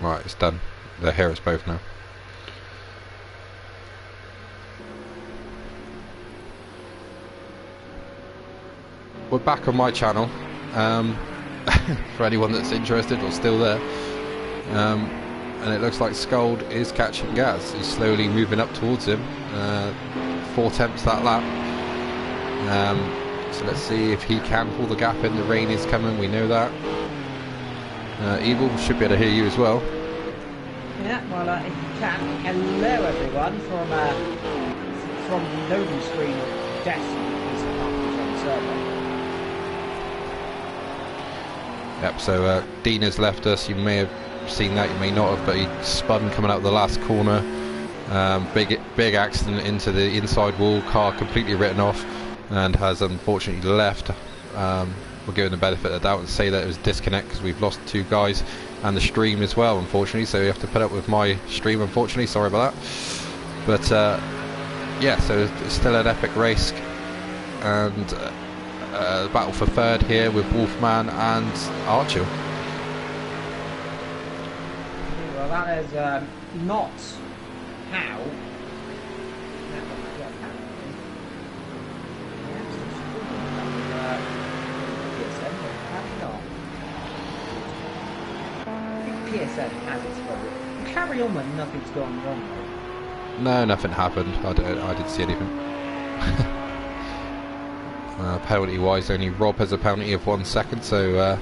Right, it's done. They hear us both now. We're back on my channel. For anyone that's interested or still there. And it looks like Skuld is catching Gaz. He's slowly moving up towards him. 4 tenths that lap. So let's see if he can pull the gap in. The rain is coming, we know that. Evil should be able to hear you as well. Yeah, well, if you can, hello everyone from the loading screen of Destiny, is on the server. Yep, so Dean has left us. You may have seen that, you may not have, but he spun coming out of the last corner. Big accident into the inside wall, car completely written off, and has unfortunately left. We'll give him the benefit of the doubt and say that it was disconnect because we've lost 2 guys and the stream as well, unfortunately, so you have to put up with my stream, unfortunately. Sorry about that. But yeah, so it's still an epic race, and battle for third here with Wolfman and Archer. Well, that is not how. PSN has its problem. Carry on when nothing's gone wrong. No, nothing happened. I didn't see anything. Penalty wise, only Rob has a penalty of 1 second, so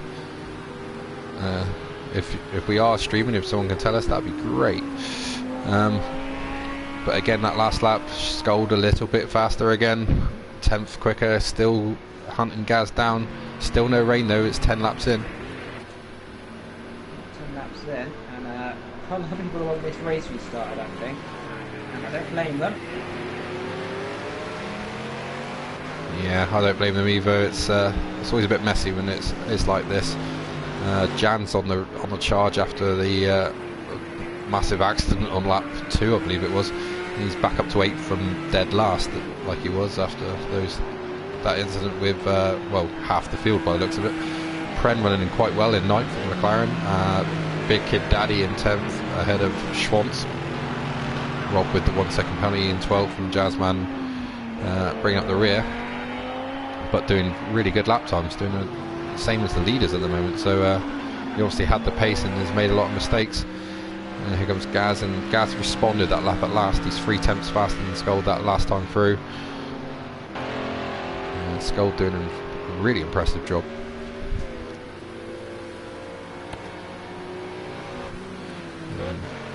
if we are streaming, if someone can tell us, that'd be great. But again, that last lap, Skuld a little bit faster again, 10th quicker, still hunting Gaz down. Still no rain though, it's 10 laps in. 10 laps in, and a lot of people want this race restarted, I think, and I don't blame them. Yeah, I don't blame them either. It's always a bit messy when it's like this. Jan's on the charge after the massive accident on lap 2, I believe it was. He's back up to 8th from dead last, like he was after that incident with well, half the field by the looks of it. Pren running in quite well in 9th for McLaren. Big Kid Daddy in 10th ahead of Schwantz. Rob with the 1 second penalty in 12th from Jazzman, bringing up the rear, but doing really good lap times, doing the same as the leaders at the moment. So he obviously had the pace and has made a lot of mistakes. Here comes Gaz, and Gaz responded that lap at last. He's 3 tenths faster than Skuld that last time through. And Skuld doing a really impressive job.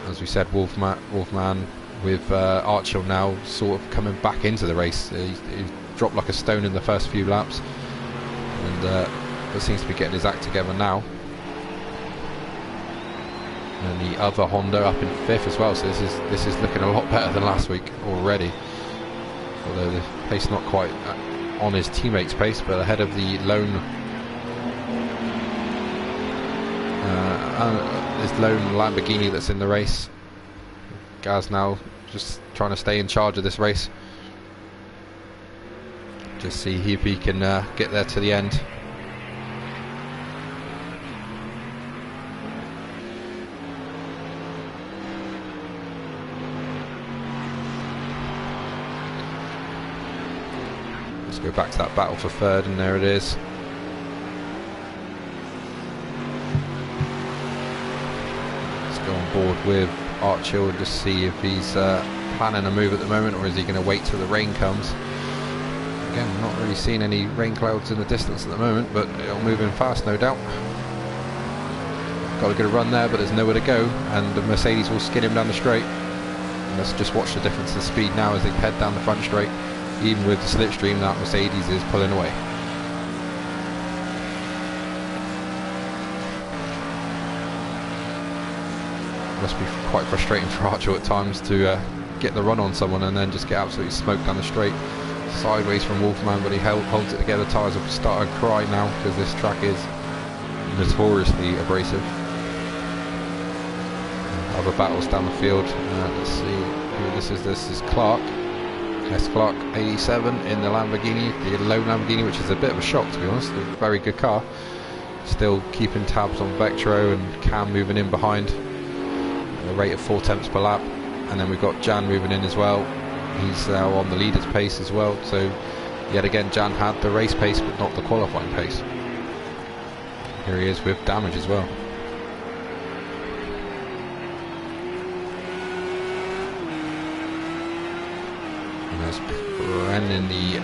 As we said, Wolfman with Archer now sort of coming back into the race. He's dropped like a stone in the first few laps, and but seems to be getting his act together now. And the other Honda up in 5th as well, so this is looking a lot better than last week already. Although the pace not quite on his teammates' pace, but ahead of the lone Lamborghini that's in the race. Gaz now just trying to stay in charge of this race. Just see if he can get there to the end. Let's go back to that battle for third, and there it is. Let's go on board with Archer and just see if he's planning a move at the moment, or is he going to wait till the rain comes. Again, not really seeing any rain clouds in the distance at the moment, but it'll move in fast, no doubt. Got a good run there, but there's nowhere to go, and the Mercedes will skid him down the straight. And let's just watch the difference in speed now as they head down the front straight. Even with the slipstream, that Mercedes is pulling away. Must be quite frustrating for Archer at times to get the run on someone and then just get absolutely smoked down the straight. Sideways from Wolfman, but he holds it together. Tyres will start to cry now because this track is notoriously abrasive. Other battles down the field. Let's see who this is. This is Clark. S. Clark 87 in the Lamborghini, the lone Lamborghini, which is a bit of a shock to be honest. A very good car. Still keeping tabs on Vectro and Cam moving in behind. a rate of 4 tenths per lap. And then we've got Jan moving in as well. He's now on the leader's pace as well. So yet again, Jan had the race pace but not the qualifying pace. Here he is with damage as well. And there's Brennan, the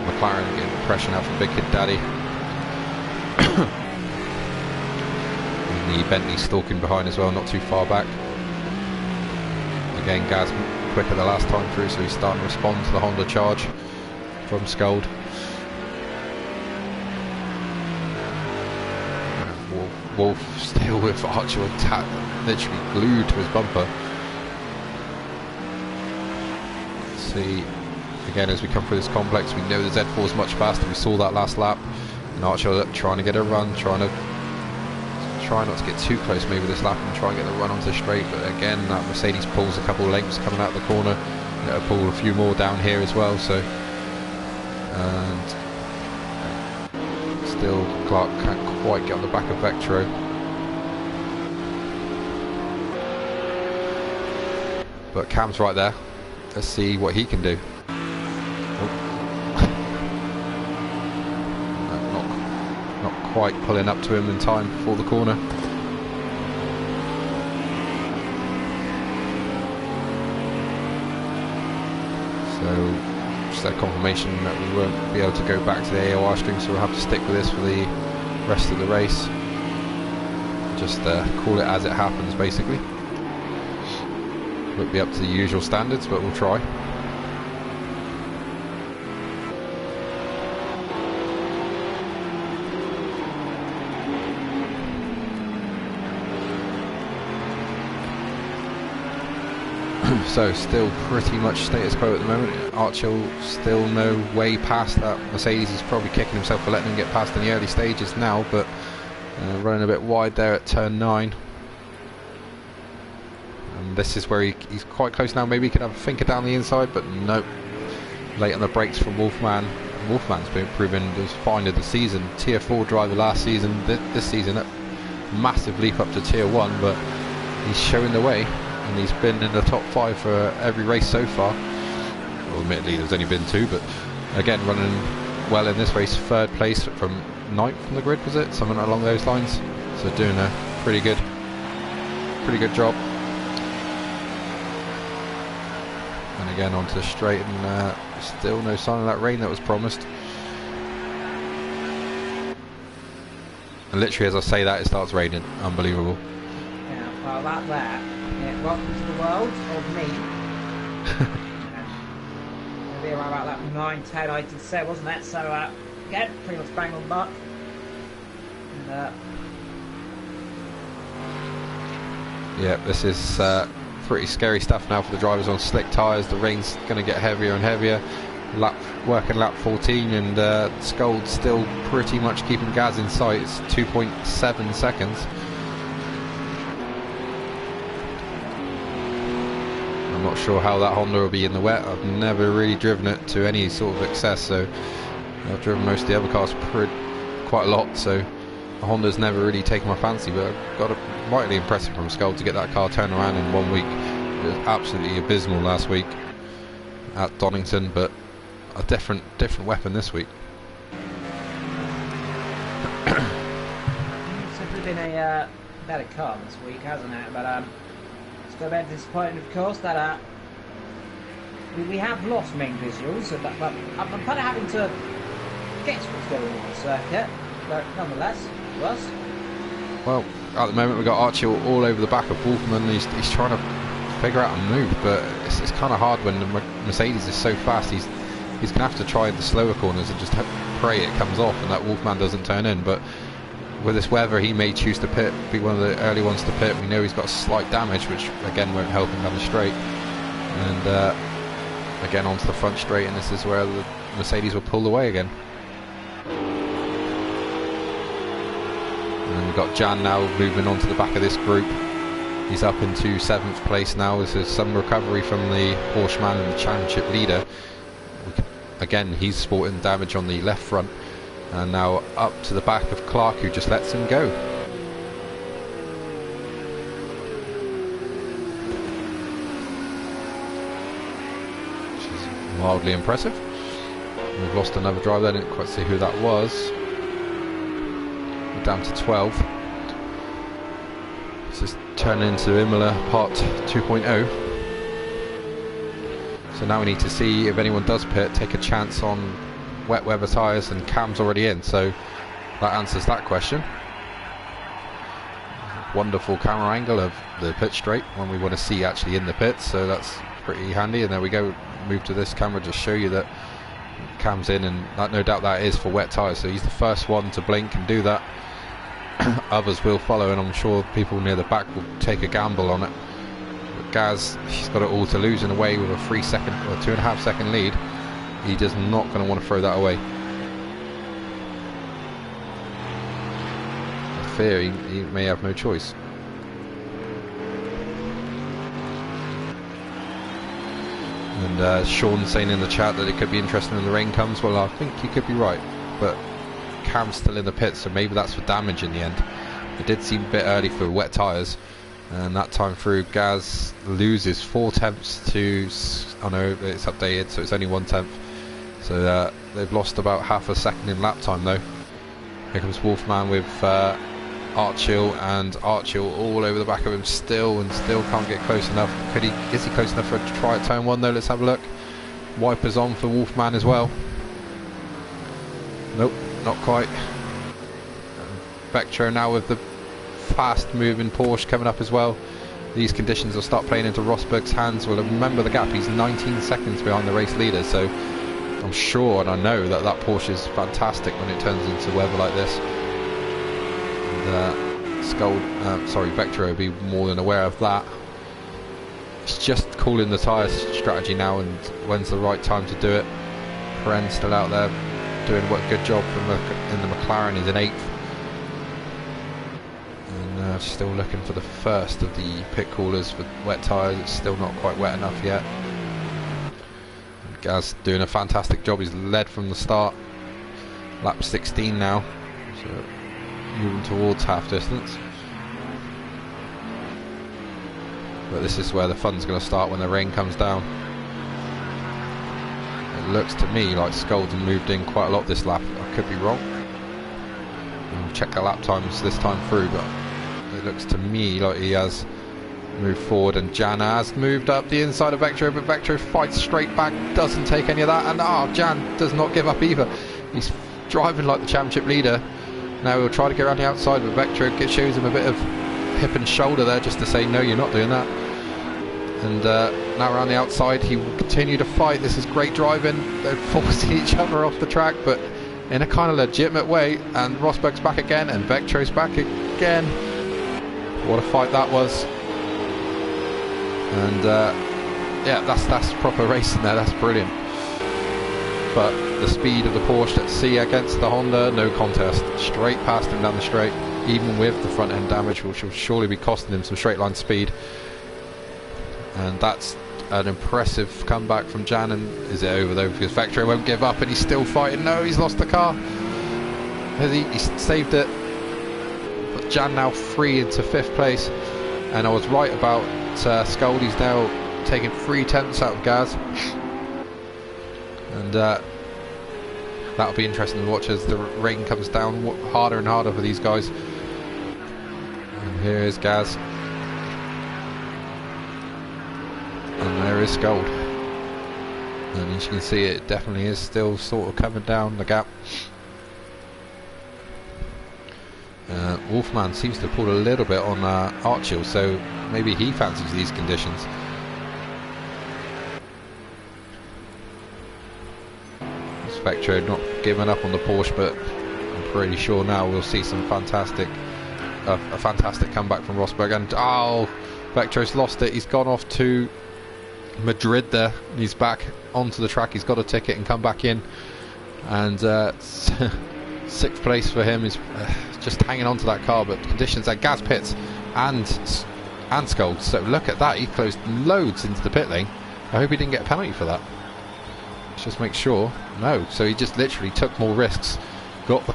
McLaren, getting pressure now from Big Kid Daddy. And the Bentley stalking behind as well, not too far back. Again, Gaz quicker the last time through, so he's starting to respond to the Honda charge from Skuld. Wolf still with Archer attack, literally glued to his bumper. See, again, as we come through this complex, we know the Z4 is much faster. We saw that last lap, and Archer trying to get a run, try not to get too close maybe this lap and try and get the run onto straight. But again, that Mercedes pulls a couple of lengths coming out of the corner. It'll pull a few more down here as well. So, and still Clark can't quite get on the back of Vectro. But Cam's right there. Let's see what he can do. Not quite pulling up to him in time before the corner. So just a confirmation that we won't be able to go back to the AOR stream, so we'll have to stick with this for the rest of the race. Just call it as it happens, basically. Won't be up to the usual standards, but we'll try. So still pretty much status quo at the moment. Archer still no way past that. Mercedes is probably kicking himself for letting him get past in the early stages now, but running a bit wide there at turn 9. And this is where he's quite close now. Maybe he could have a thinker down the inside, but nope. Late on the brakes from Wolfman. Wolfman's been proven as fine of the season. Tier 4 driver last season. This season, a massive leap up to Tier 1, but he's showing the way. And he's been in the top 5 for every race so far. Well, admittedly, there's only been 2, but again, running well in this race. 3rd place from 9th from the grid, was it? Something along those lines. So doing a pretty good job. And again, onto the straight, and still no sign of that rain that was promised. And literally, as I say that, it starts raining. Unbelievable. Yeah, well, that there. Yeah, welcome to the world of me. Maybe around about that 9-10 I did say, wasn't it? So again, pretty much bang on the mark. And, yeah, this is pretty scary stuff now for the drivers on slick tyres. The rain's going to get heavier and heavier. Working lap 14, and Skuld still pretty much keeping Gaz in sight. It's 2.7 seconds. I'm not sure how that Honda will be in the wet. I've never really driven it to any sort of excess, so I've driven most of the other cars quite a lot, so the Honda's never really taken my fancy, but I got it mightily impressive from Skuld to get that car turned around in 1 week. It was absolutely abysmal last week at Donington, but a different weapon this week. it's definitely been a better car this week, hasn't it? But still a bit disappointing, of course, that we have lost main visuals, but I'm kind of having to guess what's going on the circuit. But nonetheless, it was. Well, at the moment we've got Archie all over the back of Wolfman. He's trying to figure out a move, but it's kind of hard when the Mercedes is so fast. He's going to have to try the slower corners and just pray it comes off and that Wolfman doesn't turn in. But with this weather, he may choose to pit, be one of the early ones to pit. We know he's got slight damage, which again won't help him down the straight. And again onto the front straight, and this is where the Mercedes will pull away again. And we've got Jan now moving on to the back of this group. He's up into 7th place now. This is some recovery from the Horseman and the championship leader. Again, he's sporting damage on the left front. And now up to the back of Clark, who just lets him go. Wildly impressive. We've lost another driver. I didn't quite see who that was. We're down to 12. This is turning into Imola Part 2.0. So now we need to see if anyone does pit, take a chance on wet weather tyres, and Cam's already in, so that answers that question. Wonderful camera angle of the pit straight when we want to see actually in the pits, so that's pretty handy. And there we go, move to this camera, just show you that Cam's in, and that, no doubt that is for wet tyres, so he's the first one to blink and do that. Others will follow, and I'm sure people near the back will take a gamble on it. But Gaz, he's got it all to lose in a way with a 3 second or 2.5 second lead. He does not going to want to throw that away. I fear he may have no choice. And Sean saying in the chat that it could be interesting when the rain comes. Well, I think you could be right, but Cam's still in the pit, so maybe that's for damage in the end. It did seem a bit early for wet tyres, and that time through Gaz loses 4 tenths to, oh no, it's updated, so it's only 1 tenth. So they've lost about half a second in lap time though. Here comes Wolfman with Archil, and Archil all over the back of him still, and still can't get close enough. Is he close enough for to try at turn 1 though? Let's have a look. Wipers on for Wolfman as well. Nope, not quite. Vectro now with the fast moving Porsche coming up as well. These conditions will start playing into Rosberg's hands. Well, remember the gap, he's 19 seconds behind the race leader, so I'm sure and I know that that Porsche is fantastic when it turns into weather like this. And Vectro will be more than aware of that. It's just calling the tyre strategy now and when's the right time to do it. Perren's still out there doing a good job in the McLaren. He's in 8th. And still looking for the first of the pit callers for wet tyres. It's still not quite wet enough yet. Gaz doing a fantastic job. He's led from the start. Lap 16 now, so moving towards half distance. But this is where the fun's going to start when the rain comes down. It looks to me like Skolden moved in quite a lot this lap. I could be wrong. We'll check the lap times this time through, but it looks to me like he has moved forward, and Jan has moved up the inside of Vectro, but Vectro fights straight back, doesn't take any of that, and Jan does not give up either. He's driving like the championship leader. Now he'll try to get around the outside, but Vectro shows him a bit of hip and shoulder there just to say no, you're not doing that. And now around the outside he will continue to fight. This is great driving. They're forcing each other off the track, but in a kind of legitimate way, and Rosberg's back again and Vectro's back again. What a fight that was. And yeah, that's proper racing there. That's brilliant. But the speed of the Porsche at sea against the Honda, no contest. Straight past him down the straight, even with the front end damage, which will surely be costing him some straight line speed. And that's an impressive comeback from Jan. And is it over though? Because Vectro won't give up, and he's still fighting. No, he's lost the car. He saved it. But Jan now free into 5th place. And I was right about Skuld. He's now taking 3 tenths out of Gaz. And that'll be interesting to watch as the rain comes down harder and harder for these guys. And here is Gaz. And there is Skuld. And as you can see, it definitely is still sort of coming down the gap. Wolfman seems to have pulled a little bit on Archil, so maybe he fancies these conditions. Vectro not giving up on the Porsche, but I'm pretty sure now we'll see some fantastic a fantastic comeback from Rosberg. And Vectro's lost it. He's gone off to Madrid there. He's back onto the track. He's got a ticket and come back in, and 6th place for him. Is just hanging on to that car, but conditions at Gaz pits and Skuld. So look at that, he closed loads into the pit lane. I hope he didn't get a penalty for that. Let's just make sure. No, so he just literally took more risks, got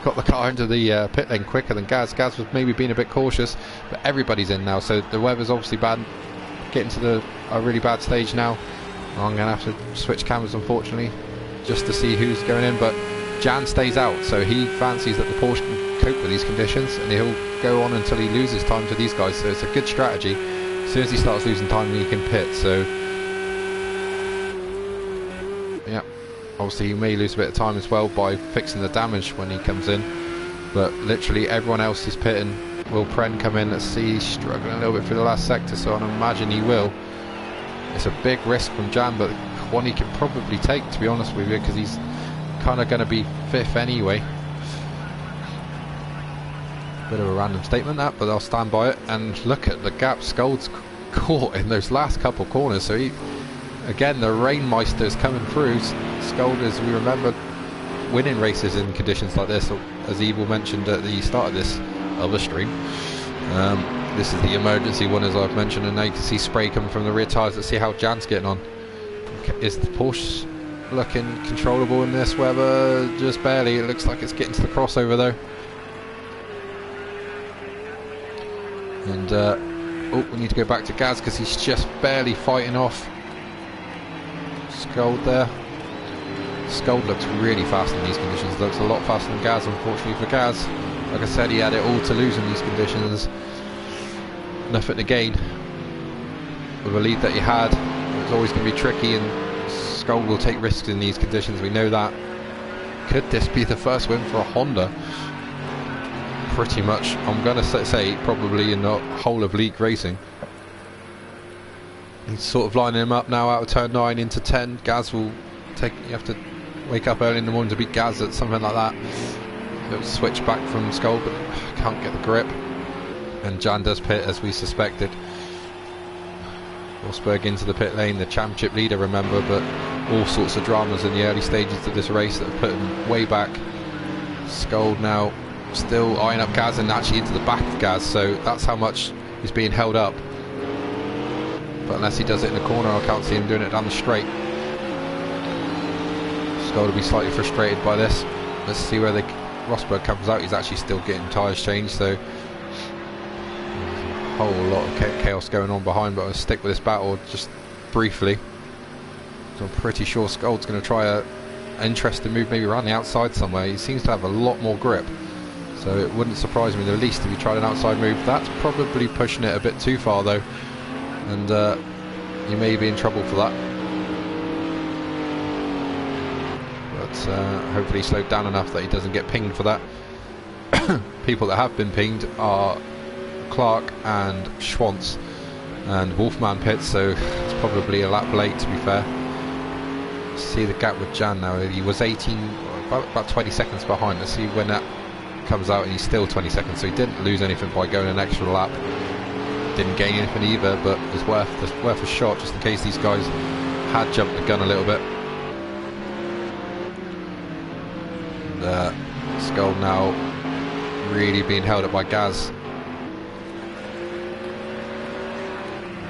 the car into the pit lane quicker than Gaz. Gaz was maybe being a bit cautious, but everybody's in now, so the weather's obviously bad, getting to a really bad stage now. I'm going to have to switch cameras, unfortunately, just to see who's going in, but Jan stays out, so he fancies that the Porsche can cope with these conditions, and he'll go on until he loses time to these guys, so it's a good strategy. As soon as he starts losing time, he can pit, so yeah, obviously he may lose a bit of time as well by fixing the damage when he comes in, but literally everyone else is pitting. Will Pren come in? Let's see, he's struggling a little bit through the last sector, so I imagine he will. It's a big risk from Jan, but one he can probably take, to be honest with you, because he's kind of going to be 5th anyway. Bit of a random statement that, but I'll stand by it. And look at the gap Skold's caught in those last couple corners, so he, again, the Rainmeister's coming through. Skold, as we remember, winning races in conditions like this, as Evil mentioned at the start of this other stream. This is the emergency one, as I've mentioned, and now you can see spray coming from the rear tyres. Let's see how Jan's getting on. Is the Porsche looking controllable in this weather? Just barely. It looks like it's getting to the crossover though. And oh, we need to go back to Gaz because he's just barely fighting off Skold there. Skold looks really fast in these conditions. Looks a lot faster than Gaz, unfortunately for Gaz. Like I said, he had it all to lose in these conditions. Nothing to gain with a lead that he had. It was always going to be tricky, and Skold will take risks in these conditions. We know that. Could this be the first win for a Honda? Pretty much, I'm going to say probably in the whole of league racing. He's sort of lining him up now out of turn 9 into 10. Gaz will take. You have to wake up early in the morning to beat Gaz at something like that. He'll switch back from Skold, but can't get the grip. And Jan does pit as we suspected. Rosberg into the pit lane, the championship leader, remember, but all sorts of dramas in the early stages of this race that have put him way back. Skold now still eyeing up Gaz and actually into the back of Gaz, so that's how much he's being held up. But unless he does it in the corner, I can't see him doing it down the straight. Skold will be slightly frustrated by this. Let's see where Rosberg comes out. He's actually still getting tyres changed, so whole lot of chaos going on behind, but I'll stick with this battle just briefly. So I'm pretty sure Skold's going to try a interesting move, maybe around the outside somewhere. He seems to have a lot more grip, so it wouldn't surprise me the least if he tried an outside move. That's probably pushing it a bit too far though, and you may be in trouble for that. But hopefully he slowed down enough that he doesn't get pinged for that. People that have been pinged are Clark and Schwantz, and Wolfman pits, so it's probably a lap late, to be fair. See the gap with Jan now. He was 18, about 20 seconds behind. Let's see when that comes out, and he's still 20 seconds, so he didn't lose anything by going an extra lap. Didn't gain anything either, but it's worth a shot just in case these guys had jumped the gun a little bit. And Skold now really being held up by Gaz.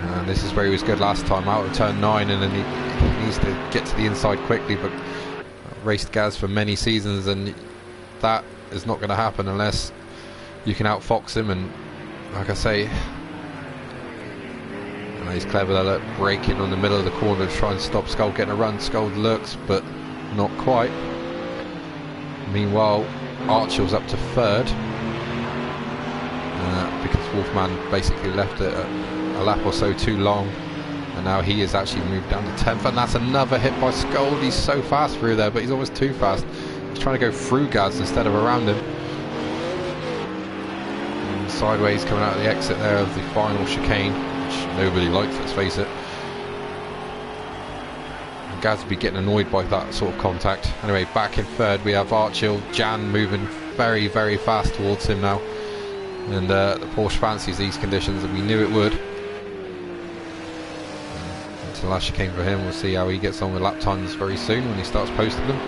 And this is where he was good last time, out of turn 9, and then he needs to get to the inside quickly, but raced Gaz for many seasons, and that is not going to happen unless you can outfox him. And like I say, he's clever there, braking on the middle of the corner to try and stop Skold getting a run. Skold looks, but not quite. Meanwhile, Archill's up to 3rd, because Wolfman basically left it a lap or so too long, and now he has actually moved down to 10th, and that's another hit by Skold. He's so fast through there, but he's almost too fast. He's trying to go through Gaz instead of around him. And sideways coming out of the exit there of the final chicane, which nobody likes, let's face it. And Gaz will be getting annoyed by that sort of contact. Anyway, back in 3rd we have Archill. Jan moving very, very fast towards him now, and the Porsche fancies these conditions, and we knew it would. Until last chicane for him. We'll see how he gets on with lap times very soon when he starts posting them.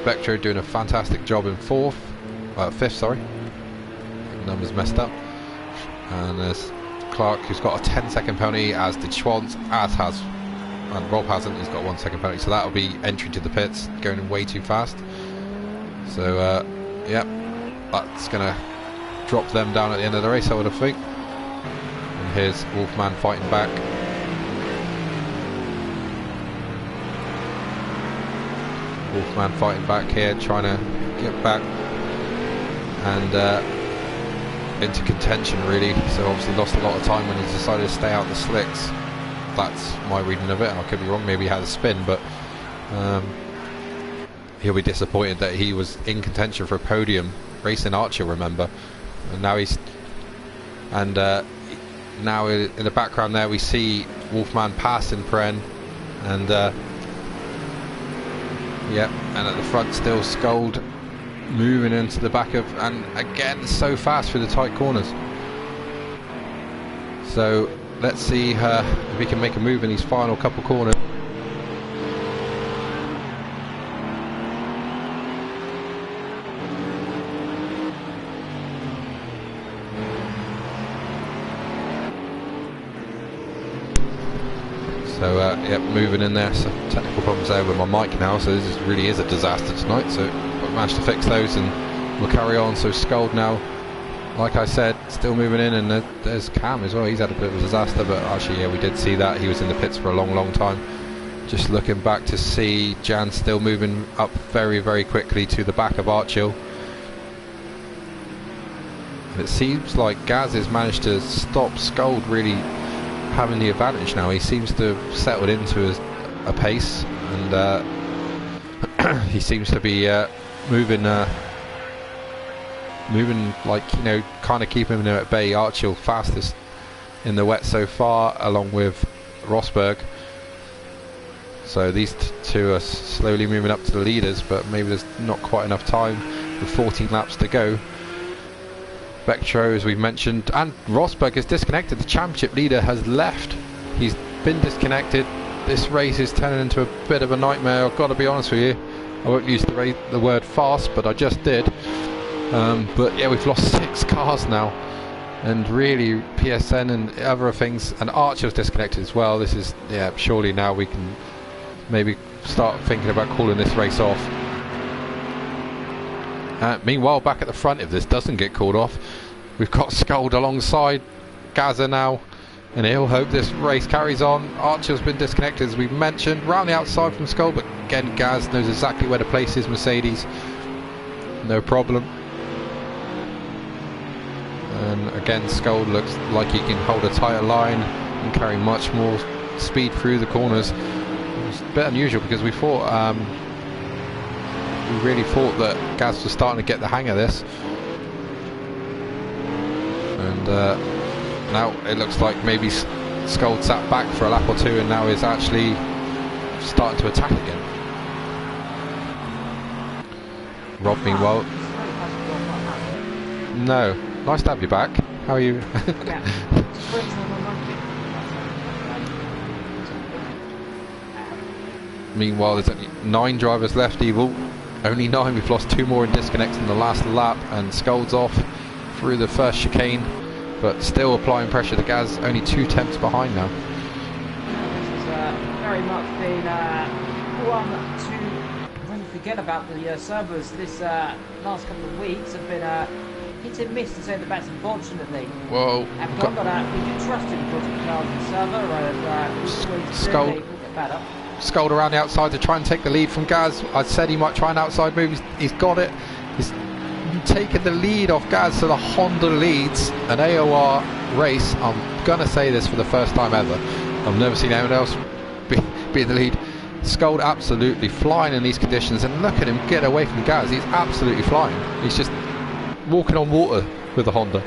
Vectro doing a fantastic job in 5th, sorry. The numbers messed up. And there's Clark, who's got a 10-second penalty, as did Schwantz, as has, and Rob hasn't. He's got 1 second penalty, so that'll be entry to the pits, going way too fast. So yeah, that's gonna drop them down at the end of the race, I would have think. And here's Wolfman fighting back. Wolfman fighting back here, trying to get back and into contention really. So obviously lost a lot of time when he decided to stay out the slicks. That's my reading of it. I could be wrong, maybe he had a spin, but he'll be disappointed that he was in contention for a podium racing Archer, remember, and now he's now in the background there we see Wolfman passing Pren, and yeah, and at the front still Scold moving into the back of, and again so fast through the tight corners. So let's see if he can make a move in these final couple corners. So yep, moving in there. Some technical problems there with my mic now, so this really is a disaster tonight. So I've managed to fix those and we'll carry on. So Scold now, like I said, still moving in, and there's Cam as well. He's had a bit of a disaster, but actually yeah, we did see that. He was in the pits for a long time. Just looking back to see Jan still moving up very quickly to the back of Archil. And it seems like Gaz has managed to stop Scold really having the advantage now. He seems to have settled into a pace, and he seems to be moving like, you know, kind of keeping him at bay. Archil fastest in the wet so far, along with Rosberg. So these two are slowly moving up to the leaders, but maybe there's not quite enough time with 14 laps to go. Vectro, as we've mentioned, and Rosberg is disconnected. The championship leader has left. He's been disconnected. This race is turning into a bit of a nightmare. I've got to be honest with you. I won't use the word fast, but I just did. But yeah, we've lost 6 cars now, and really PSN and other things, and Archer's disconnected as well. This is, yeah, surely now we can maybe start thinking about calling this race off. Meanwhile, back at the front, if this doesn't get called off, we've got Scold alongside Gaza now, and he'll hope this race carries on. Archer's been disconnected, as we've mentioned, round the outside from Scold, but again Gaz knows exactly where to place his Mercedes, no problem. And again Scold looks like he can hold a tighter line and carry much more speed through the corners. It's a bit unusual because we thought we really thought that Gaz was starting to get the hang of this, and now it looks like maybe Scold sat back for a lap or two and now is actually starting to attack again. Rob, meanwhile, no, nice to have you back. How are you? Meanwhile, there's only 9 drivers left, Evil. Only 9, we've lost 2 more in disconnects in the last lap, and Scold's off through the first chicane, but still applying pressure to Gaz, only 2 tenths behind now. This has very much been one to really forget about. The servers this last couple of weeks have been hit and miss, to say the best, unfortunately. Well, and we do trust in the server, and Scold will get better. Scold around the outside to try and take the lead from Gaz. I said he might try an outside move. He's got it. He's taken the lead off Gaz, so the Honda leads an AOR race. I'm going to say this for the first time ever. I've never seen anyone else be in the lead. Scold absolutely flying in these conditions, and look at him get away from Gaz. He's absolutely flying. He's just walking on water with the Honda.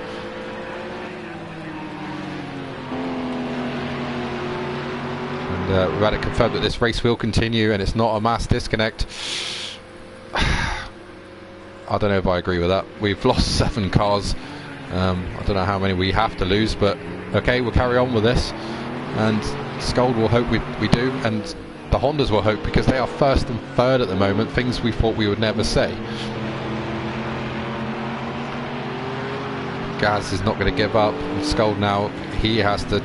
We've had it confirmed that this race will continue and it's not a mass disconnect. I don't know if I agree with that. We've lost 7 cars. I don't know how many we have to lose, but okay, we'll carry on with this, and Scold will hope we do, and the Hondas will hope, because they are first and third at the moment, things we thought we would never say. Gaz is not going to give up. Scold now, he has to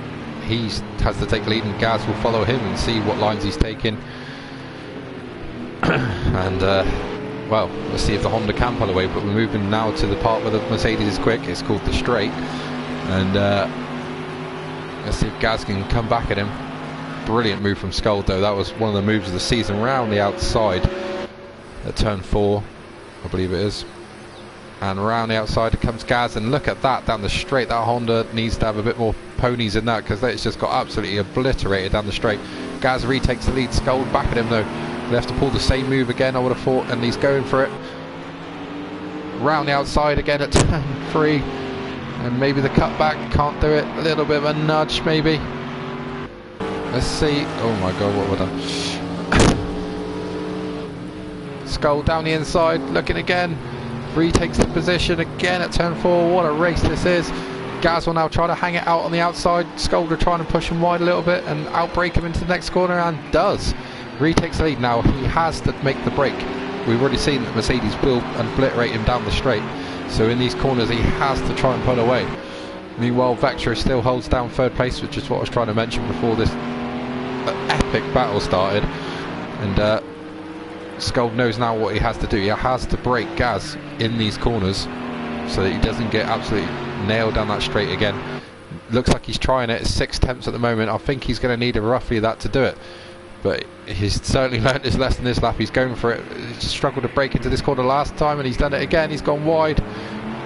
take the lead, and Gaz will follow him and see what lines he's taking. And well, let's see if the Honda can pull away, but we're moving now to the part where the Mercedes is quick. It's called the straight, and let's see if Gaz can come back at him. Brilliant move from Scold though. That was one of the moves of the season, round the outside, at turn 4, I believe it is. And around the outside comes Gaz, and look at that down the straight. That Honda needs to have a bit more ponies in that, because it's just got absolutely obliterated down the straight. Gaz retakes the lead. Scold back at him though. They have to pull the same move again, I would have thought, and he's going for it. Round the outside again at turn 3, and maybe the cutback, can't do it. A little bit of a nudge maybe. Let's see. Oh my god, what have I done? Skull down the inside, looking again. Retakes the position again at turn 4. What a race this is. Gaz will now try to hang it out on the outside. Skolder trying to push him wide a little bit and outbrake him into the next corner, and does. Retakes the lead now. He has to make the break. We've already seen that Mercedes will obliterate him down the straight. So in these corners he has to try and pull away. Meanwhile, Vectra still holds down 3rd place, which is what I was trying to mention before this epic battle started. And Skuld knows now what he has to do. He has to break Gaz in these corners so that he doesn't get absolutely nailed down that straight again. Looks like he's trying it. 6 attempts at the moment. I think he's going to need roughly that to do it. But he's certainly learnt his lesson this lap. He's going for it. He struggled to break into this corner last time, and he's done it again. He's gone wide.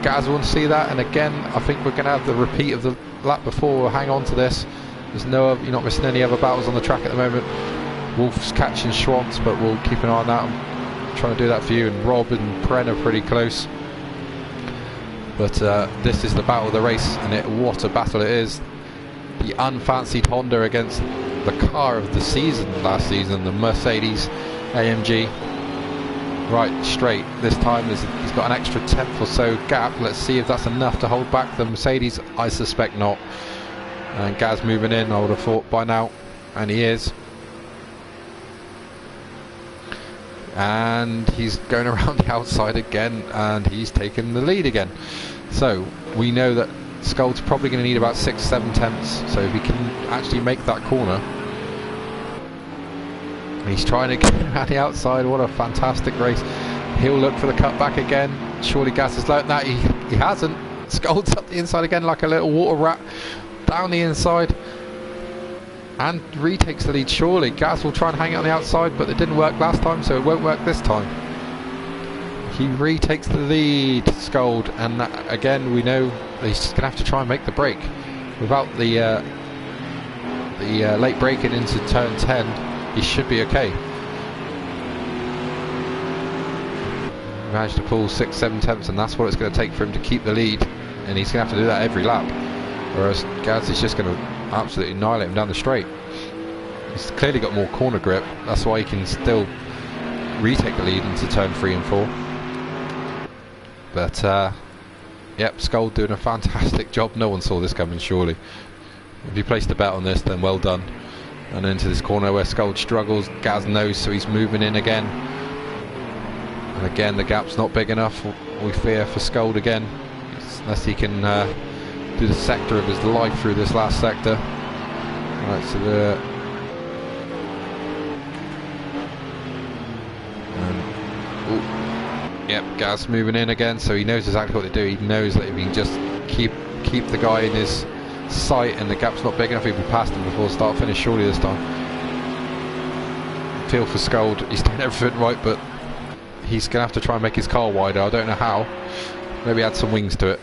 Gaz won't see that, and again I think we're going to have the repeat of the lap before. We'll hang on to this. There's no, you're not missing any other battles on the track at the moment. Wolf's catching Schwantz, but we'll keep an eye on that. I'm trying to do that for you. And Rob and Pren are pretty close. But this is the battle of the race, and what a battle it is. The unfancied Honda against the car of the season last season, the Mercedes AMG. Right, straight. This time he's got an extra 10th or so gap. Let's see if that's enough to hold back the Mercedes. I suspect not. And Gaz moving in, I would have thought by now, and he is. And he's going around the outside again, and he's taken the lead again. So we know that Skuld's probably going to need about 6-7 tenths. So if he can actually make that corner, he's trying to get around the outside. What a fantastic race. He'll look for the cutback again. Surely Gaz has learnt that. He hasn't. Skuld's up the inside again like a little water rat down the inside, and retakes the lead. Surely Gaz will try and hang it on the outside, but it didn't work last time, so it won't work this time. He retakes the lead, Skuld, and again we know he's just going to have to try and make the break. Without the late braking into turn 10, he should be okay. Managed to pull 6-7 tenths, and that's what it's going to take for him to keep the lead, and he's going to have to do that every lap, whereas Gaz is just going to absolutely annihilate him down the straight. He's clearly got more corner grip, that's why he can still retake the lead into turn 3 and 4. But yep, Skuld doing a fantastic job. No one saw this coming, surely. If you placed a bet on this, then well done. And into this corner where Skuld struggles, Gaz knows, so he's moving in again. And again, the gap's not big enough, we fear, for Skuld again, unless he can do the sector of his life through this last sector. Right, so yep, Gaz moving in again, so he knows exactly what to do. He knows that if he can just keep the guy in his sight and the gap's not big enough, he'll be past him before start finish surely this time. Feel for Skuld, he's doing everything right, but he's going to have to try and make his car wider. I don't know how. Maybe add some wings to it,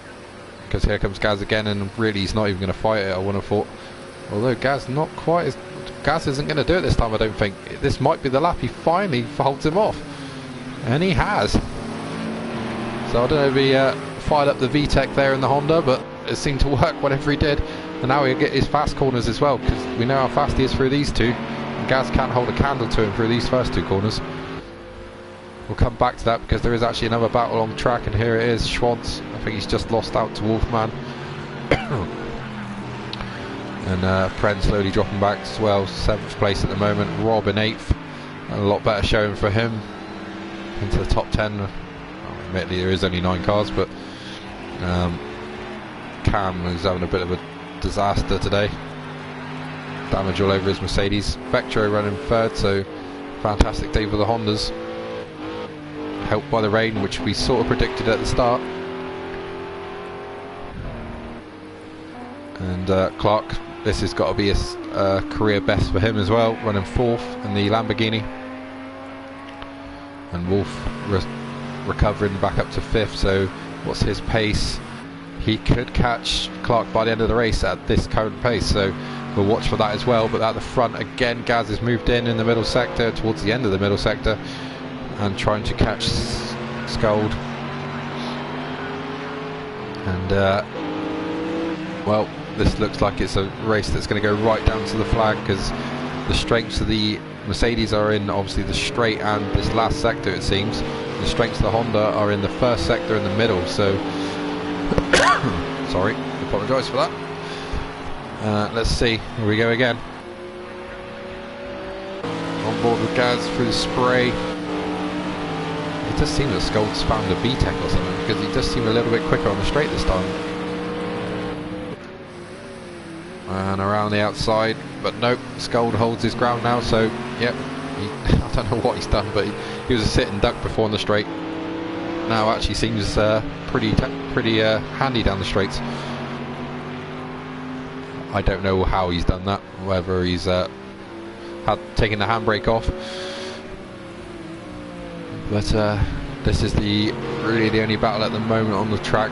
because here comes Gaz again, and really he's not even going to fight it, I would have thought. Although Gaz not quite as... Gaz isn't going to do it this time, I don't think. This might be the lap he finally holds him off. And he has. So I don't know if he fired up the VTEC there in the Honda, but it seemed to work whatever he did. And now he'll get his fast corners as well, because we know how fast he is through these two. And Gaz can't hold a candle to him through these first two corners. We'll come back to that, because there is actually another battle on track, and here it is. Schwantz, I think he's just lost out to Wolfman. And Pren slowly dropping back as well, 7th place at the moment. Rob in 8th, and a lot better showing for him. Into the top 10. Well, admittedly there is only 9 cars, but Cam is having a bit of a disaster today. Damage all over his Mercedes. Vectro running 3rd, so fantastic day for the Hondas. Helped by the rain, which we sort of predicted at the start. And Clark, this has got to be a career best for him as well, running 4th in the Lamborghini. and Wolf recovering back up to 5th. So what's his pace? He could catch Clark by the end of the race at this current pace, so we'll watch for that as well. But at the front again, Gaz has moved in the middle sector, towards the end of the middle sector, and trying to catch Scold. And well, this looks like it's a race that's going to go right down to the flag, because the strengths of the Mercedes are in obviously the straight and this last sector, it seems. The strengths of the Honda are in the first sector in the middle, so sorry, apologise for that. Let's see, here we go again. On board with Gaz through the spray. It does seem that Scold's found a VTEC or something, because he does seem a little bit quicker on the straight this time. And around the outside, but nope, Scold holds his ground now, so yep, I don't know what he's done, but he was a sit and duck before on the straight. Now actually seems pretty handy down the straights. I don't know how he's done that, whether he's taken the handbrake off, but this is really the only battle at the moment on the track.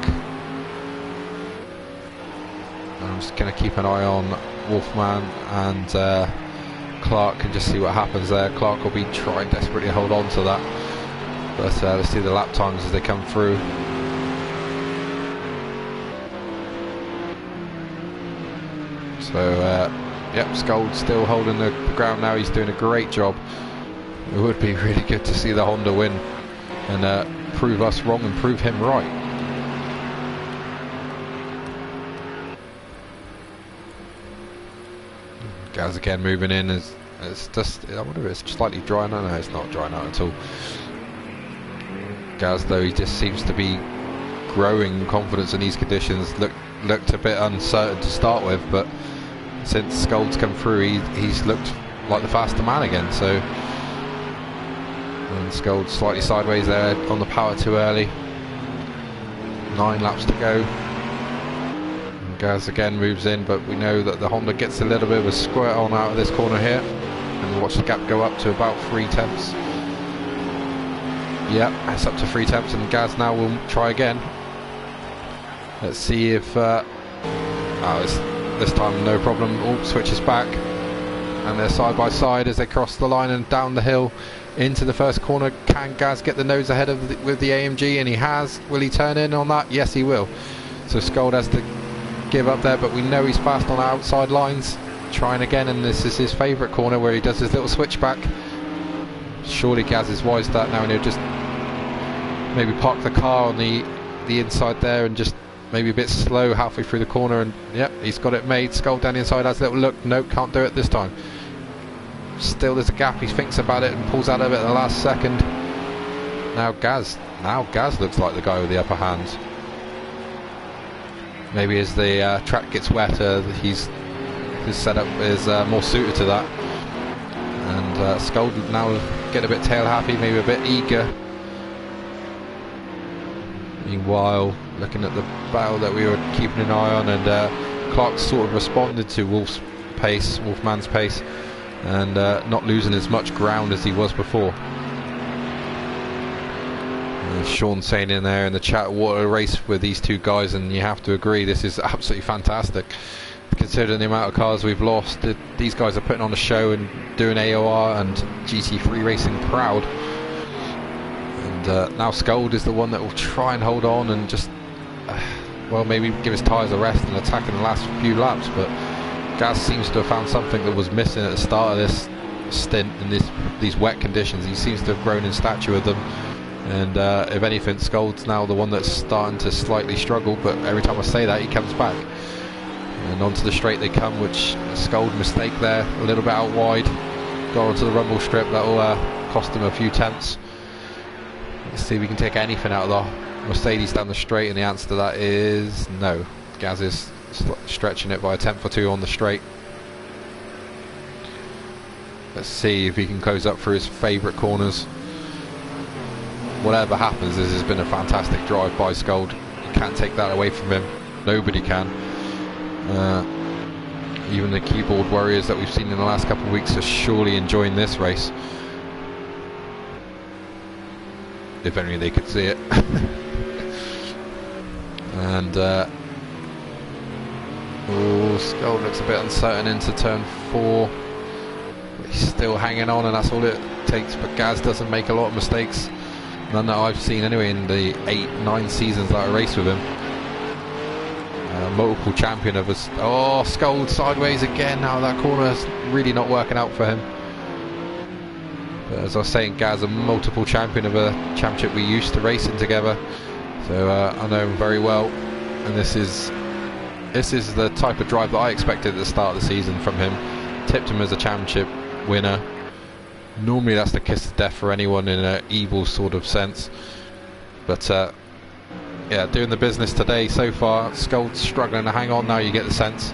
I'm just going to keep an eye on Wolfman and Clark and just see what happens there. Clark will be trying desperately to hold on to that, but let's see the lap times as they come through. So yep, Scold's still holding the ground now. He's doing a great job. It would be really good to see the Honda win and prove us wrong and prove him right. Gaz again moving in. It's just, I wonder if it's slightly dry now. No, it's not dry now at all. Gaz, though, he just seems to be growing confidence in these conditions. Looked a bit uncertain to start with, but since Scold's come through, he's looked like the faster man again. So, and Scold slightly sideways there on the power too early. 9 laps to go. Gaz again moves in, but we know that the Honda gets a little bit of a squirt on out of this corner here, and we'll watch the gap go up to about 3 tenths. Yep, it's up to 3 tenths, and Gaz now will try again. Let's see if this time no problem. Oh, switches back, and they're side by side as they cross the line and down the hill into the first corner. Can Gaz get the nose ahead of with the AMG? And he has. Will he turn in on that? Yes, he will. So Scold has to give up there, but we know he's fast on the outside lines. Trying again, and this is his favourite corner where he does his little switchback. Surely Gaz is wise to that now, and he'll just maybe park the car on the inside there and just maybe a bit slow halfway through the corner, and yep, he's got it made. Scold down the inside has a little look. Nope, can't do it this time. Still there's a gap. He thinks about it and pulls out of it at the last second. Now Gaz looks like the guy with the upper hand. Maybe as the track gets wetter, his setup is more suited to that. And Scold now get a bit tail happy, maybe a bit eager. Meanwhile, looking at the battle that we were keeping an eye on, and Clark sort of responded to Wolfman's pace, and not losing as much ground as he was before. Sean saying in there in the chat, what a race with these two guys, and you have to agree, this is absolutely fantastic. Considering the amount of cars we've lost, these guys are putting on a show and doing AOR and GT3 racing proud. And now Scold is the one that will try and hold on and just, well, maybe give his tyres a rest and attack in the last few laps. But Gaz seems to have found something that was missing at the start of this stint in these wet conditions. He seems to have grown in stature with them. And if anything, Scold's now the one that's starting to slightly struggle, but every time I say that, he comes back. And onto the straight they come, which Scold mistake there, a little bit out wide. Got onto the rumble strip, that'll cost him a few tenths. Let's see if we can take anything out of the Mercedes down the straight, and the answer to that is no. Gaz is stretching it by a tenth or two on the straight. Let's see if he can close up through his favourite corners. Whatever happens, this has been a fantastic drive by Scold. You can't take that away from him. Nobody can. Even the keyboard warriors that we've seen in the last couple of weeks are surely enjoying this race. if only they could see it. And Skull looks a bit uncertain into turn 4. But he's still hanging on, and that's all it takes. But Gaz doesn't make a lot of mistakes, none that I've seen anyway in the 8-9 seasons that I raced with him. Multiple champion of us. Oh, Skull sideways again. Now that corner's really not working out for him. But as I was saying, Gaz, a multiple champion of a championship we used to racing together, so I know him very well. And this is the type of drive that I expected at the start of the season from him. Tipped him as a championship winner. Normally that's the kiss of death for anyone in an evil sort of sense, but yeah, doing the business today so far. Skull's struggling to hang on now, you get the sense.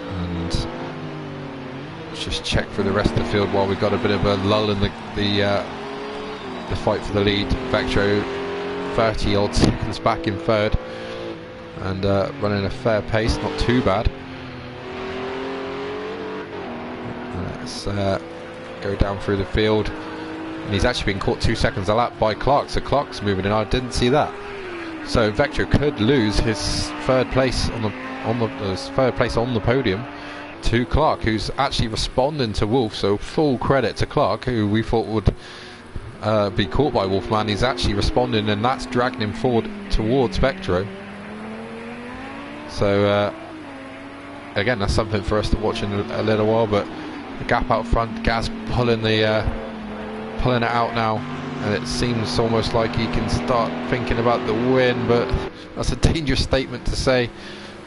And let's just check through the rest of the field while we've got a bit of a lull in the fight for the lead. Vectro 30 odd seconds back in third, and running a fair pace, not too bad. Let's go down through the field, and he's actually been caught 2 seconds a lap by Clark, so Clark's moving in. I didn't see that. So Vectro could lose his third place on the podium to Clark, who's actually responding to Wolf. So full credit to Clark, who we thought would be caught by Wolfman. He's actually responding, and that's dragging him forward towards Vectro. So again, that's something for us to watch in a little while. But the gap out front, Gaz pulling it out now, and it seems almost like he can start thinking about the win, but that's a dangerous statement to say.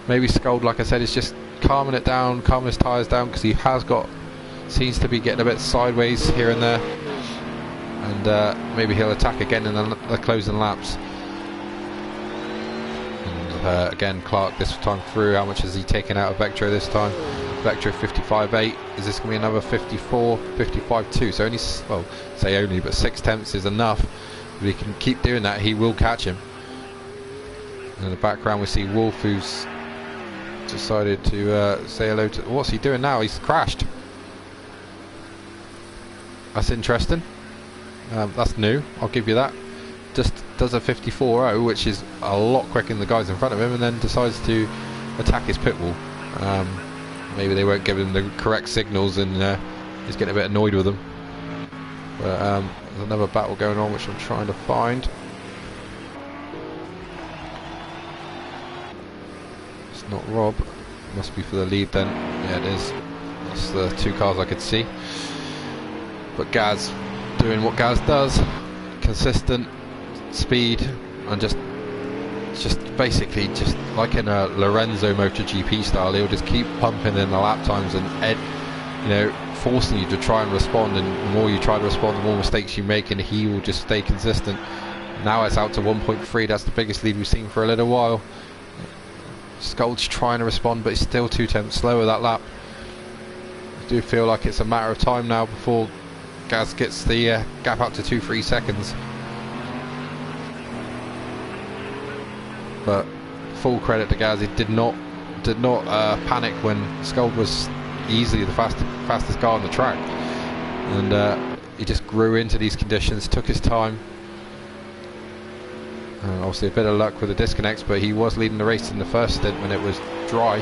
Maybe Skull, like I said, is just calming it down, calming his tyres down, because he seems to be getting a bit sideways here and there, and maybe he'll attack again in the closing laps. And again, Clark this time through. How much has he taken out of Vectro this time? Vectro 55.8. Is this going to be another 54, 55.2? So only, well, say only, but 6 tenths is enough. If he can keep doing that, he will catch him. And in the background we see Wolf, who's decided to say hello to... What's he doing now? He's crashed. That's interesting. That's new, I'll give you that. Just does a 54.0, which is a lot quicker than the guys in front of him, and then decides to attack his pit wall. Maybe they won't give him the correct signals, and he's getting a bit annoyed with them. But there's another battle going on, which I'm trying to find. It's not Rob. Must be for the lead then. Yeah, it is. That's the 2 cars I could see. But Gaz doing what Gaz does. Consistent speed, and just basically just like in a Lorenzo MotoGP style, he'll just keep pumping in the lap times and forcing you to try and respond, and the more you try to respond, the more mistakes you make, and he will just stay consistent. Now it's out to 1.3. that's the biggest lead we've seen for a little while. Skull's trying to respond, but he's still 2 tenths slower that lap. I do feel like it's a matter of time now before Gaz gets the gap up to 2-3 seconds. But full credit to Gaz, he did not panic when Skull was easily the fastest car on the track, and he just grew into these conditions, took his time. Obviously a bit of luck with the disconnects, but he was leading the race in the first stint when it was dry.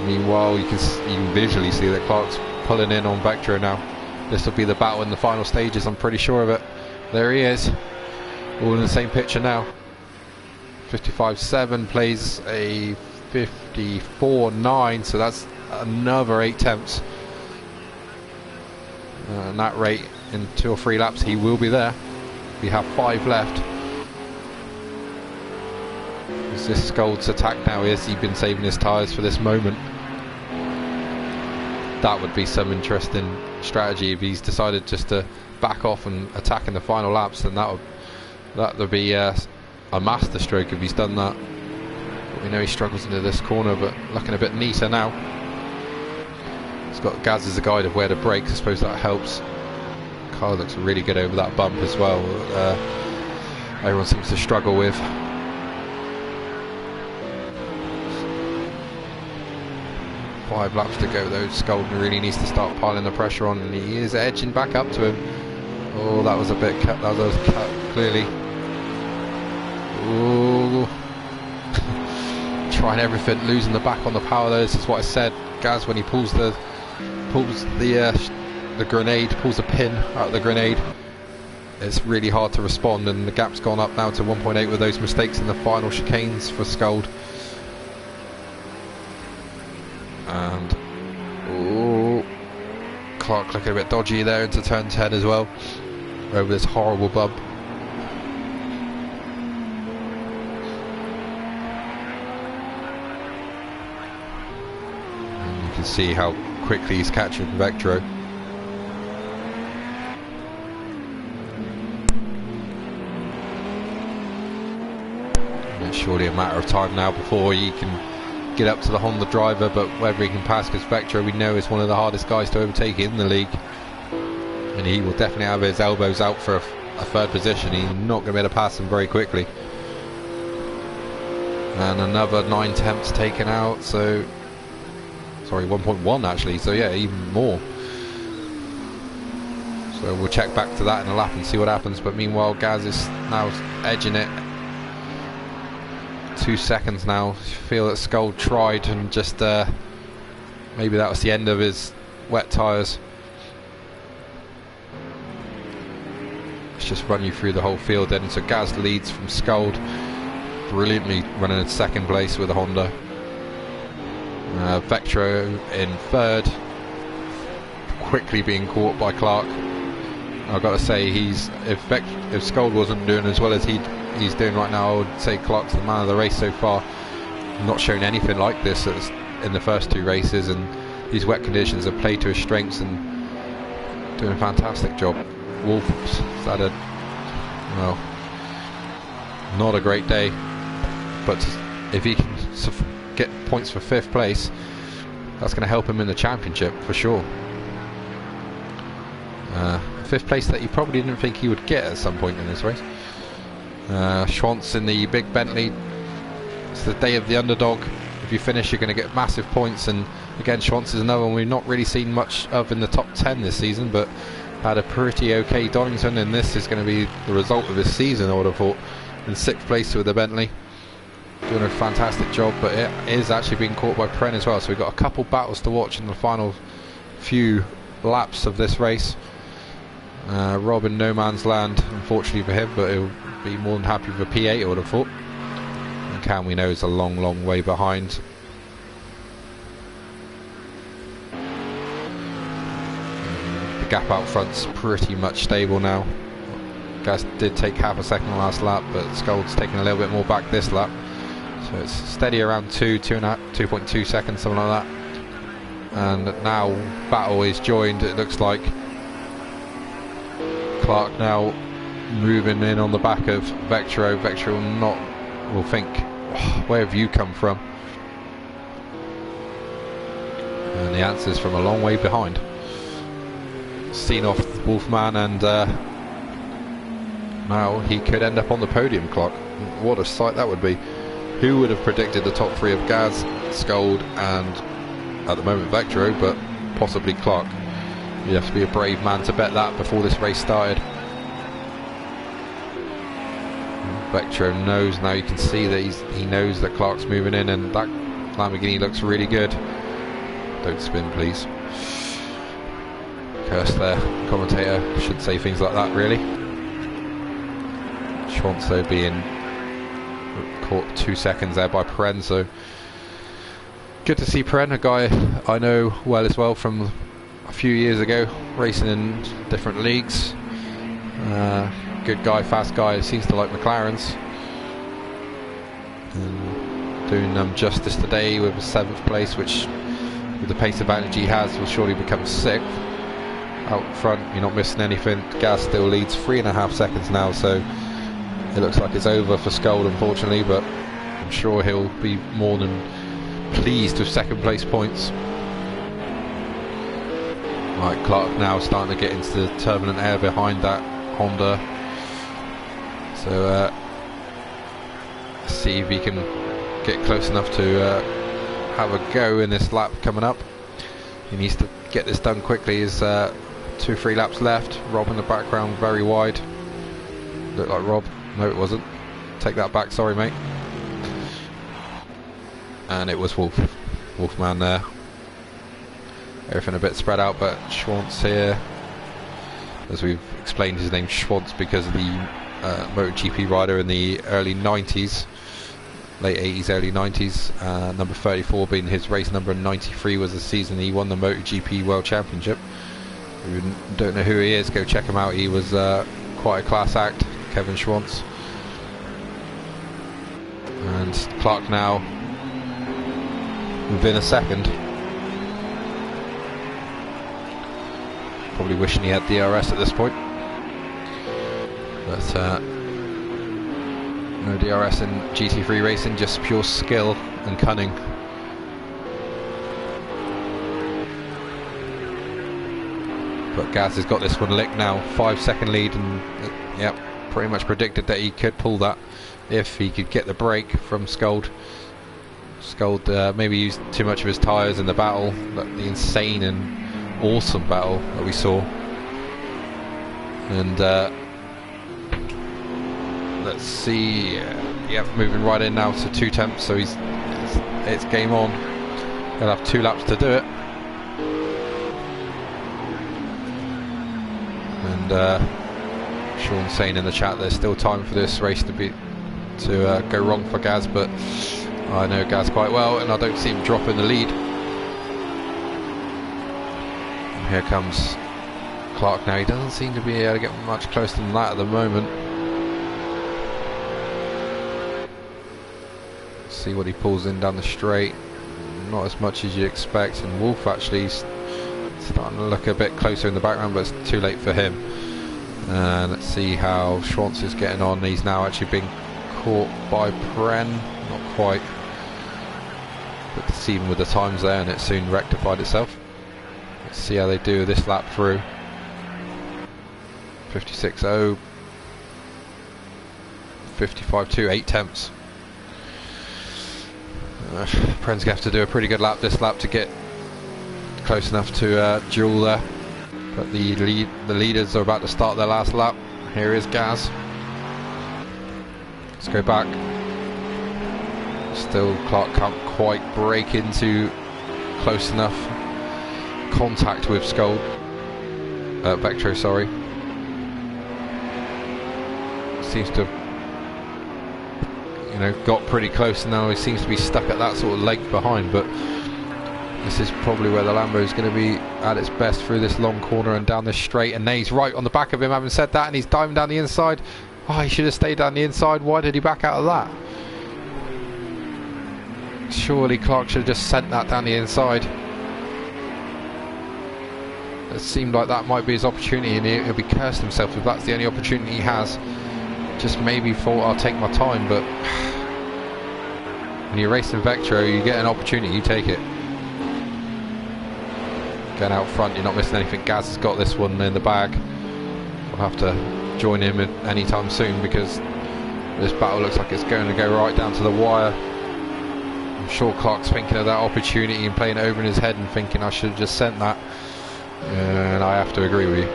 Meanwhile, you can visually see that Clark's pulling in on Vectro now. This will be the battle in the final stages, I'm pretty sure of it. There he is, all in the same picture now. 55.7 plays a 54.9, so that's another 8 tenths. And that rate, in 2 or 3 laps, he will be there. We have 5 left. Is this Skull's attack now? Has he been saving his tyres for this moment? That would be some interesting strategy if he's decided just to back off and attack in the final laps. Then that would be a masterstroke if he's done that. But we know he struggles into this corner, but looking a bit neater now. He's got Gaz as a guide of where to brake. I suppose that helps. Car looks really good over that bump as well. Everyone seems to struggle with. 5 laps to go though. Skolden really needs to start piling the pressure on, and he is edging back up to him. Oh, that was a bit cut. That was cut clearly. Oh, trying everything, losing the back on the power though. This is what I said. Gaz, when he pulls the grenade, pulls the pin out of the grenade, it's really hard to respond, and the gap's gone up now to 1.8 with those mistakes in the final chicanes for Skold. And oh, Clark looking a bit dodgy there into turn 10 as well, over this horrible bump. And you can see how quickly he's catching Vectro. And it's surely a matter of time now before he can get up to the Honda driver, but whether he can pass, because Vectro we know is one of the hardest guys to overtake in the league, and he will definitely have his elbows out for a third position. He's not going to be able to pass him very quickly. And another 9 tenths taken out, so sorry, 1.1 actually, so yeah, even more. So we'll check back to that in a lap and see what happens, but meanwhile Gaz is now edging it. 2 seconds now. Feel that Skold tried and just maybe that was the end of his wet tyres. Let's just run you through the whole field then. So Gaz leads from Skold, brilliantly running in second place with a Honda. Vectro in third, quickly being caught by Clark. I've got to say, if Skold wasn't doing as well as he's doing right now, I would say Clark's the man of the race so far. Not shown anything like this in the first 2 races, and these wet conditions have played to his strengths and doing a fantastic job. Wolf's had a, well, not a great day, but if he can get points for 5th place, that's going to help him in the championship for sure. 5th place that he probably didn't think he would get at some point in this race. Schwantz in the big Bentley. It's the day of the underdog. If you finish, you're going to get massive points, and again Schwantz is another one we've not really seen much of in the top 10 this season, but had a pretty okay Donington, and this is going to be the result of his season, I would have thought. In 6th place with the Bentley, doing a fantastic job, but it is actually being caught by Pren as well, so we've got a couple battles to watch in the final few laps of this race. Rob in no man's land, unfortunately for him, but he'll be more than happy with a P8, I would have thought. And Cam, we know, is a long way behind. The gap out front's pretty much stable now. Gaz did take half a second last lap, but Skold's taking a little bit more back this lap, so it's steady around 2.2 seconds, something like that. And now battle is joined, it looks like. Clark now moving in on the back of Vectro. Vectro will think, oh, where have you come from? And the answer is from a long way behind. Seen off Wolfman, and now he could end up on the podium, Clark. What a sight that would be. Who would have predicted the top 3 of Gaz, Skold and at the moment Vectro, but possibly Clark. You'd have to be a brave man to bet that before this race started. Vectro knows now, you can see that he knows that Clark's moving in, and that Lamborghini looks really good. Don't spin, please. Curse there. Commentator should say things like that, really. Schwantz being caught 2 seconds there by Pren, so good to see Pren, a guy I know well as well from a few years ago, racing in different leagues. Good guy, fast guy, seems to like McLarens. And doing them justice today with a 7th place, which with the pace advantage he has will surely become 6th. Out front, you're not missing anything. Gaz still leads 3.5 seconds now, so it looks like it's over for Skold, unfortunately, but I'm sure he'll be more than pleased with 2nd place points. Right, Clark now starting to get into the turbulent air behind that Honda. So see if he can get close enough to have a go in this lap coming up. He needs to get this done quickly. There's 2-3 laps left. Rob in the background, very wide. Looked like Rob. No, it wasn't. Take that back, sorry mate. And it was Wolfman there. Everything a bit spread out, but Schwantz here, as we've explained, his name Schwantz because of the MotoGP rider in the early 90s, late 80s, early 90s. Number 34 being his race number, and 93 was the season he won the MotoGP World Championship. If you don't know who he is, go check him out. He was quite a class act, Kevin Schwantz. And Clark now within a second. Probably wishing he had DRS at this point, but no DRS in GT3 racing, just pure skill and cunning. But Gaz has got this one licked now, 5-second lead, and yep, pretty much predicted that he could pull that if he could get the break from Skuld. Skuld maybe used too much of his tyres in the battle, the insane and awesome battle that we saw. And let's see, yep, moving right in now to 2 temps, so it's game on. He'll have 2 laps to do it. And Sean saying in the chat there's still time for this race to go wrong for Gaz, but I know Gaz quite well and I don't see him dropping the lead. And here comes Clark now. He doesn't seem to be able to get much closer than that at the moment. See what he pulls in down the straight. Not as much as you expect, and Wolf actually starting to look a bit closer in the background, but it's too late for him. And let's see how Schwantz is getting on. He's now actually been caught by Pren, not quite, but it's even with the times there, and it soon rectified itself. Let's see how they do this lap through. 56.0, 55.2, 8 temps. Pren's gonna have to do a pretty good lap this lap to get close enough to duel there. But the leaders are about to start their last lap. Here is Gaz. Let's go back. Still Clark can't quite break into close enough contact with Skuld. Vectro, sorry. Seems to have, got pretty close, and now he seems to be stuck at that sort of length behind, but this is probably where the Lambo is going to be at its best through this long corner and down this straight. And he's right on the back of him, having said that, and he's diving down the inside. Oh, he should have stayed down the inside. Why did he back out of that? Surely Clark should have just sent that down the inside. It seemed like that might be his opportunity, and he'll be cursed himself if that's the only opportunity he has. Just maybe thought, I'll take my time, but when you're racing Vectro, you get an opportunity, you take it. Getting out front, you're not missing anything. Gaz has got this one in the bag. We'll have to join him anytime soon, because this battle looks like it's going to go right down to the wire. I'm sure Clark's thinking of that opportunity and playing it over in his head and thinking, I should have just sent that. And I have to agree with you.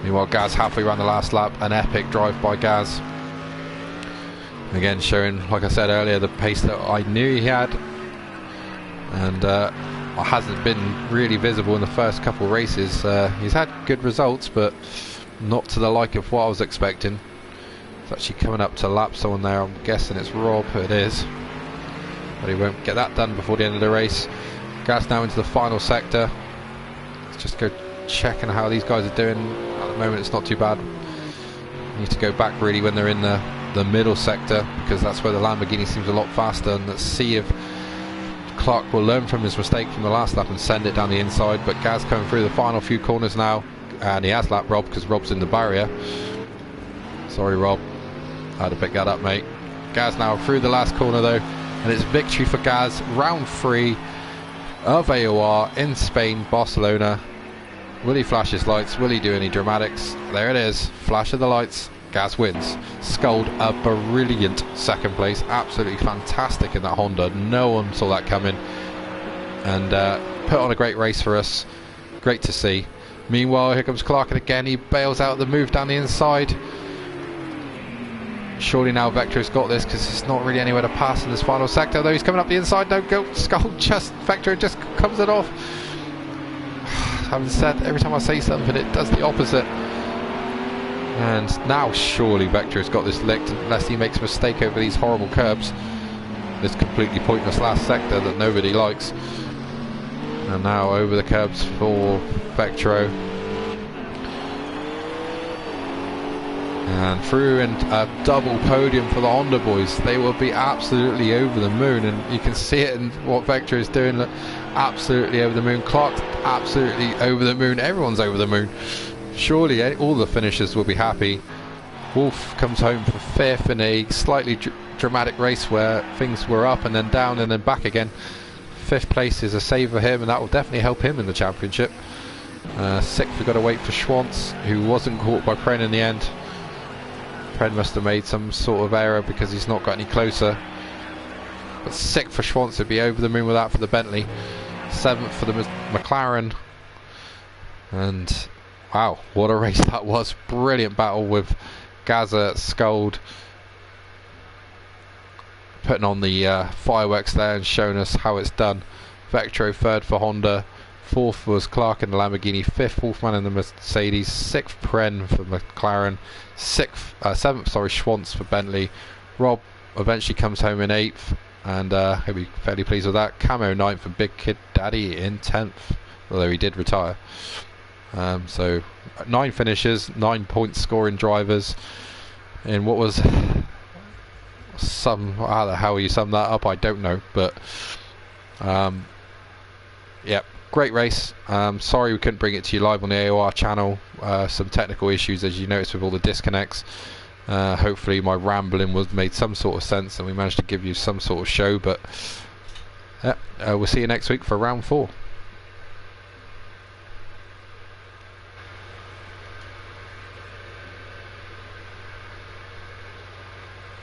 Meanwhile, Gaz halfway around the last lap, an epic drive by Gaz. Again, showing, like I said earlier, the pace that I knew he had, and hasn't been really visible in the first couple of races. He's had good results, but not to the like of what I was expecting. It's actually coming up to lap someone there. I'm guessing it's Rob. It is, but he won't get that done before the end of the race. Gaz now into the final sector. Let's just go checking how these guys are doing. At the moment it's not too bad. You need to go back really when they're in the middle sector, because that's where the Lamborghini seems a lot faster. And let's see if Clark will learn from his mistake from the last lap and send it down the inside. But Gaz coming through the final few corners now, and he has lapped Rob because Rob's in the barrier. Sorry Rob, I had to pick that up, mate. Gaz now through the last corner though, and it's victory for Gaz. Round 3 of AOR in Spain, Barcelona. Will he flash his lights? Will he do any dramatics? There it is, flash of the lights. Gaz wins. Sculled a brilliant second place, absolutely fantastic in that Honda. No one saw that coming, and put on a great race for us. Great to see. Meanwhile, here comes Clark, and again he bails out the move down the inside. Surely now Vectro's got this, because there's not really anywhere to pass in this final sector, though he's coming up the inside. No, go, Skull, just Vectro just comes it off. Having said, every time I say something it does the opposite. And now surely Vectro's got this licked, unless he makes a mistake over these horrible curbs. This completely pointless last sector that nobody likes. And now over the curbs for Vectro. And through, and a double podium for the Honda boys. They will be absolutely over the moon, and you can see it in what Vectro is doing. Look, absolutely over the moon. Clark's absolutely over the moon. Everyone's over the moon. Surely all the finishers will be happy. Wolf comes home for fifth in a slightly dramatic race where things were up and then down and then back again. Fifth place is a save for him, and that will definitely help him in the championship. Sixth, we've got to wait for Schwantz, who wasn't caught by Pren in the end. Pren must have made some sort of error because he's not got any closer. But sixth for Schwantz would be over the moon with that for the Bentley. Seventh for the McLaren. And wow, what a race that was. Brilliant battle with Gaza, Scold putting on the fireworks there and showing us how it's done. Vectro third for Honda. Fourth was Clark in the Lamborghini. Fifth, Wolfman in the Mercedes. Sixth, Pren for McLaren. Seventh, Schwantz for Bentley. Rob eventually comes home in eighth, and he'll be fairly pleased with that. Camo ninth for Big Kid Daddy in 10th, although he did retire. So 9 finishes, 9 points scoring drivers in what was how the hell you sum that up, I don't know, but yeah, great race. Sorry we couldn't bring it to you live on the AOR channel. Some technical issues, as you noticed, with all the disconnects. Hopefully my rambling made some sort of sense and we managed to give you some sort of show, but yeah, we'll see you next week for round 4.